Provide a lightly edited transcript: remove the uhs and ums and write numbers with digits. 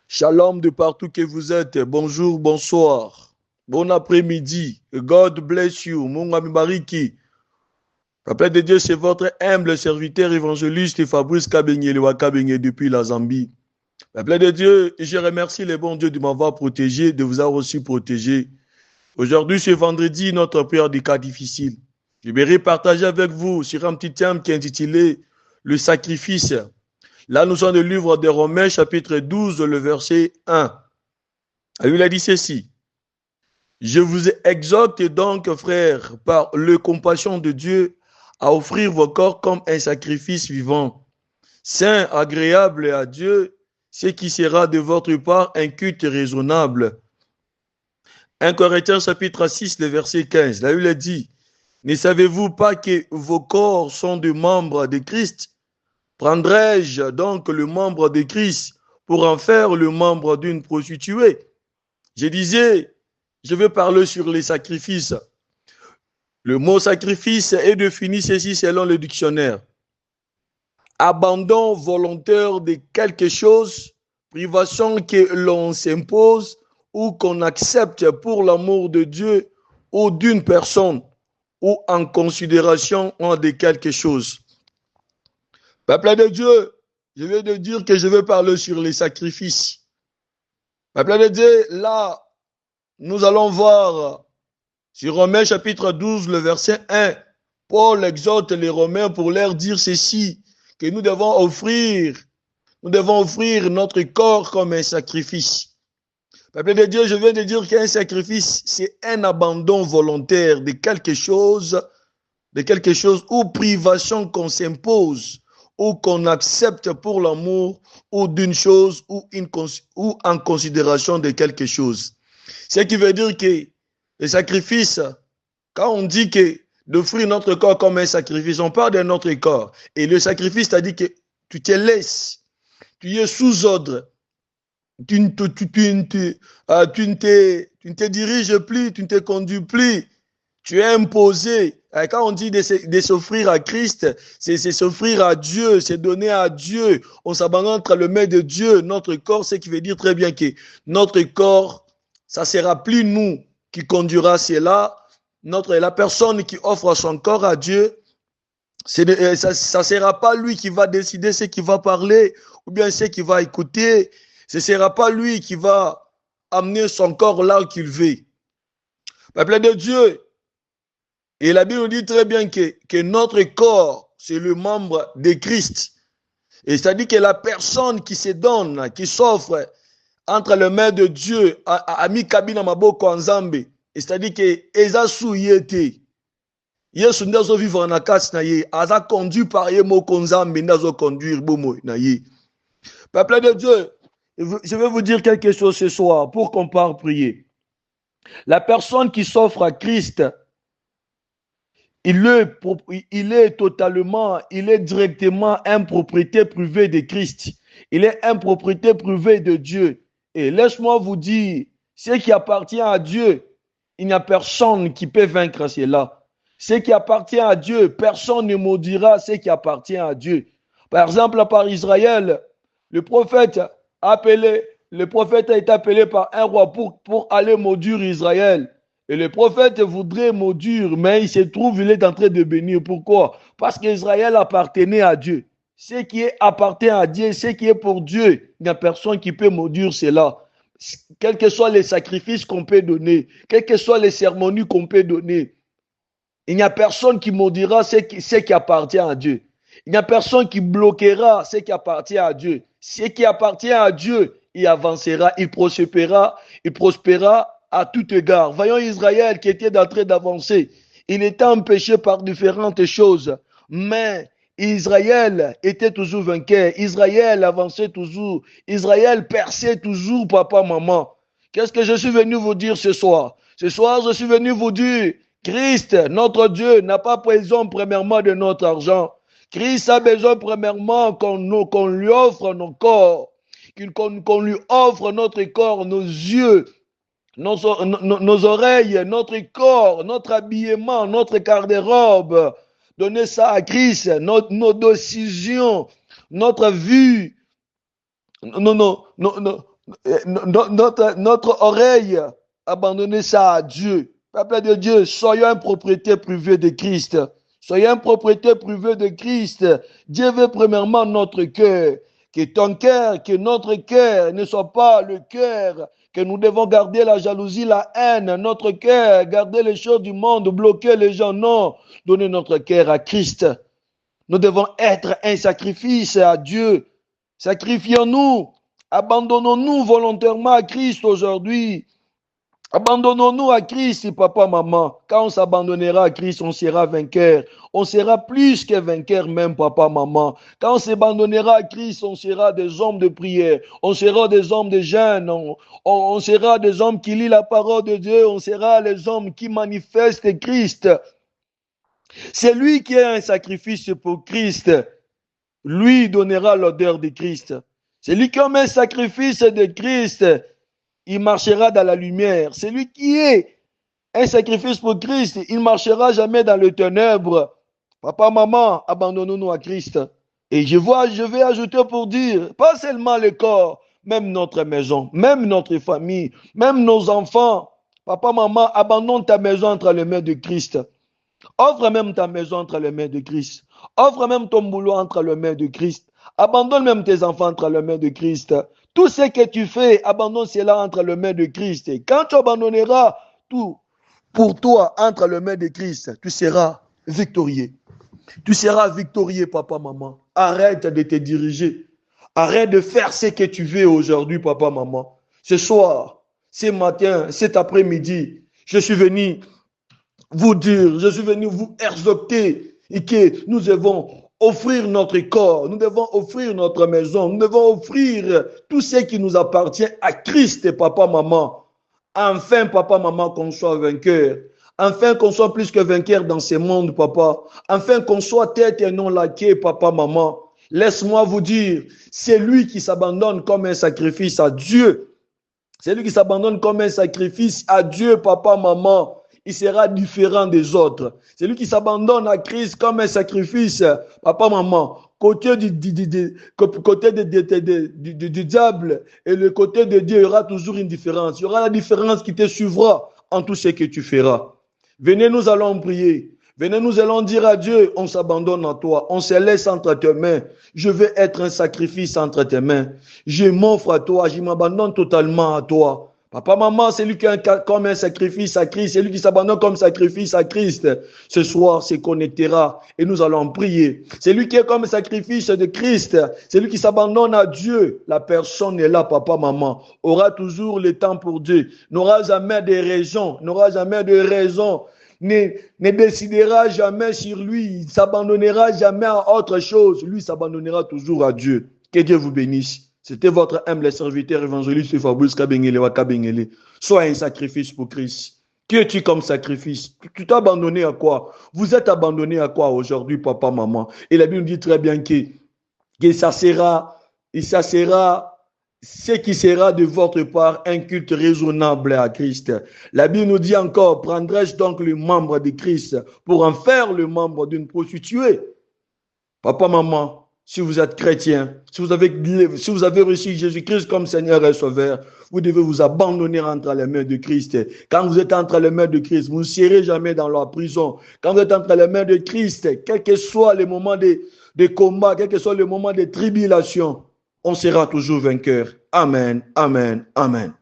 Shalom de partout que vous êtes. Bonjour, bonsoir. Bon après-midi. God bless you. Mon ami Bariki. Papa de Dieu, c'est votre humble serviteur évangéliste Fabrice Kabenye, le Wakabenye depuis la Zambie. Papa de Dieu, je remercie les bons dieux de m'avoir protégé, de vous avoir aussi protégé. Aujourd'hui, c'est vendredi, notre prière du cas difficile. Je vais partager avec vous sur un petit thème qui est intitulé Le sacrifice. Là, nous sommes dans le livre de Romains, chapitre 12, le verset 1. Il a dit ceci. Je vous exhorte donc, frères, par le compassion de Dieu, à offrir vos corps comme un sacrifice vivant, saint, agréable à Dieu, ce qui sera de votre part un culte raisonnable. 1 Corinthiens chapitre 6, le verset 15. Là, il a dit, ne savez-vous pas que vos corps sont des membres de Christ? Prendrai-je donc le membre de Christ pour en faire le membre d'une prostituée? Je disais, je vais parler sur les sacrifices. Le mot sacrifice est défini ceci selon le dictionnaire. Abandon volontaire de quelque chose, privation que l'on s'impose ou qu'on accepte pour l'amour de Dieu ou d'une personne ou en considération de quelque chose. Peuple de Dieu, je vais te dire que je vais parler sur les sacrifices. Peuple de Dieu, là, nous allons voir sur Romains chapitre 12, le verset 1, Paul exhorte les Romains pour leur dire ceci, que nous devons offrir notre corps comme un sacrifice. Peuple de Dieu, je viens de dire qu'un sacrifice, c'est un abandon volontaire de quelque chose ou privation qu'on s'impose ou qu'on accepte pour l'amour ou d'une chose ou en considération de quelque chose. Ce qui veut dire que le sacrifice, quand on dit que d'offrir notre corps comme un sacrifice, on parle de notre corps. Et le sacrifice, c'est-à-dire que tu te laisses, tu es sous ordre, tu ne te diriges plus, tu ne te conduis plus, tu es imposé. Quand on dit de s'offrir à Christ, c'est s'offrir à Dieu, c'est donner à Dieu. On s'abandonne entre le main de Dieu, notre corps, ce qui veut dire très bien que notre corps, ça ne sera plus nous qui conduira cela. La personne qui offre son corps à Dieu, ça ne sera pas lui qui va décider ce qu'il va parler ou bien ce qu'il va écouter. Ce ne sera pas lui qui va amener son corps là où qu'il veut. Peuple de Dieu, et la Bible nous dit très bien que notre corps, c'est le membre de Christ. Et c'est-à-dire que la personne qui se donne, qui s'offre entre les mains de Dieu, ami kabina maboko nzambe, c'est-à-dire que eza souyete. Yesu ndazo vivre na kati na ye, aza conduit par ye moko nzambe ndazo conduire bomo na ye. Peuple de Dieu, je vais vous dire quelque chose ce soir pour qu'on parte prier. La personne qui s'offre à Christ, il est directement un propriété privée de Christ. Il est un propriété privée de Dieu. Et laisse-moi vous dire, ce qui appartient à Dieu, il n'y a personne qui peut vaincre cela. Ce qui appartient à Dieu, personne ne maudira ce qui appartient à Dieu. Par exemple, par Israël, le prophète a été appelé par un roi pour aller maudire Israël. Et le prophète voudrait maudire, mais il se trouve, il est en train de bénir. Pourquoi? Parce qu'Israël appartenait à Dieu. Ce qui appartient à Dieu, ce qui est pour Dieu, il n'y a personne qui peut maudire cela. Quels que soient les sacrifices qu'on peut donner, quelles que soient les cérémonies qu'on peut donner, il n'y a personne qui maudira ce qui appartient à Dieu. Il n'y a personne qui bloquera ce qui appartient à Dieu. Ce qui appartient à Dieu, il avancera, il prospérera à tout égard. Voyons Israël qui était en train d'avancer. Il était empêché par différentes choses, mais Israël était toujours vainqueur. Israël avançait toujours. Israël perçait toujours, papa, maman. Qu'est-ce que je suis venu vous dire ce soir? Ce soir, je suis venu vous dire, Christ, notre Dieu, n'a pas besoin premièrement de notre argent. Christ a besoin premièrement qu'on lui offre nos corps, qu'on lui offre notre corps, nos yeux, nos oreilles, notre corps, notre habillement, notre garde-robe. Donnez ça à Christ, nos décisions, notre vue, notre oreille, abandonnez ça à Dieu. Peuple de Dieu, soyons un propriétaire privé de Christ. Soyons un propriétaire privé de Christ. Dieu veut premièrement notre cœur. Que ton cœur, que notre cœur ne soit pas le cœur que nous devons garder la jalousie, la haine, notre cœur, garder les choses du monde, bloquer les gens. Non, donner notre cœur à Christ. Nous devons être un sacrifice à Dieu. Sacrifions-nous. Abandonnons-nous volontairement à Christ aujourd'hui. Abandonnons-nous à Christ, papa, maman. Quand on s'abandonnera à Christ, on sera vainqueur. On sera plus que vainqueur même, papa, maman. Quand on s'abandonnera à Christ, on sera des hommes de prière. On sera des hommes de jeûne. On sera des hommes qui lisent la parole de Dieu. On sera les hommes qui manifestent Christ. C'est lui qui est un sacrifice pour Christ. Lui donnera l'odeur de Christ. C'est lui qui est un sacrifice de Christ. Il marchera dans la lumière. C'est lui qui est un sacrifice pour Christ. Il ne marchera jamais dans les ténèbres. Papa, maman, abandonnons-nous à Christ. Et je vais ajouter pour dire, pas seulement le corps, même notre maison, même notre famille, même nos enfants. Papa, maman, abandonne ta maison entre les mains de Christ. Offre même ta maison entre les mains de Christ. Offre même ton boulot entre les mains de Christ. Abandonne même tes enfants entre les mains de Christ. Tout ce que tu fais, abandonne cela entre les mains de Christ. Et quand tu abandonneras tout pour toi entre les mains de Christ, tu seras victorieux. Tu seras victorieux, papa, maman. Arrête de te diriger. Arrête de faire ce que tu veux aujourd'hui, papa, maman. Ce soir, ce matin, cet après-midi, je suis venu vous dire, je suis venu vous exhorter et que nous devons offrir notre corps, nous devons offrir notre maison, nous devons offrir tout ce qui nous appartient à Christ, papa, maman. Enfin, papa, maman, qu'on soit vainqueur. Enfin, qu'on soit plus que vainqueur dans ce monde, papa. Enfin, qu'on soit tête et non laqué, papa, maman. Laisse-moi vous dire, c'est lui qui s'abandonne comme un sacrifice à Dieu. C'est lui qui s'abandonne comme un sacrifice à Dieu, papa, maman. Il sera différent des autres. C'est lui qui s'abandonne à Christ comme un sacrifice, papa, maman. Côté du diable et le côté de Dieu, il y aura toujours une différence. Il y aura la différence qui te suivra en tout ce que tu feras. Venez, nous allons prier. Venez, nous allons dire à Dieu, on s'abandonne à toi, on se laisse entre tes mains. Je veux être un sacrifice entre tes mains. Je m'offre à toi, je m'abandonne totalement à toi. Papa, maman, c'est lui qui est comme un sacrifice à Christ, c'est lui qui s'abandonne comme sacrifice à Christ. Ce soir, se connectera et nous allons prier. C'est lui qui est comme sacrifice de Christ, c'est lui qui s'abandonne à Dieu. La personne est là, papa, maman, aura toujours le temps pour Dieu, n'aura jamais de raison, ne décidera jamais sur lui, il ne s'abandonnera jamais à autre chose, lui s'abandonnera toujours à Dieu. Que Dieu vous bénisse. C'était votre humble serviteur évangéliste Fabrice Kabengele Wakabengele. Sois un sacrifice pour Christ. Qui es-tu comme sacrifice? Tu t'es abandonné à quoi? Vous êtes abandonné à quoi aujourd'hui, papa, maman? Et la Bible nous dit très bien que ça sera ce qui sera de votre part un culte raisonnable à Christ. La Bible nous dit encore, prendrai-je donc le membre de Christ pour en faire le membre d'une prostituée? Papa, maman, si vous êtes chrétien, si vous avez reçu Jésus-Christ comme Seigneur et Sauveur, vous devez vous abandonner entre les mains de Christ. Quand vous êtes entre les mains de Christ, vous ne serez jamais dans la prison. Quand vous êtes entre les mains de Christ, quel que soit le moment de combat, quel que soit le moment de tribulation, on sera toujours vainqueur. Amen, amen, amen.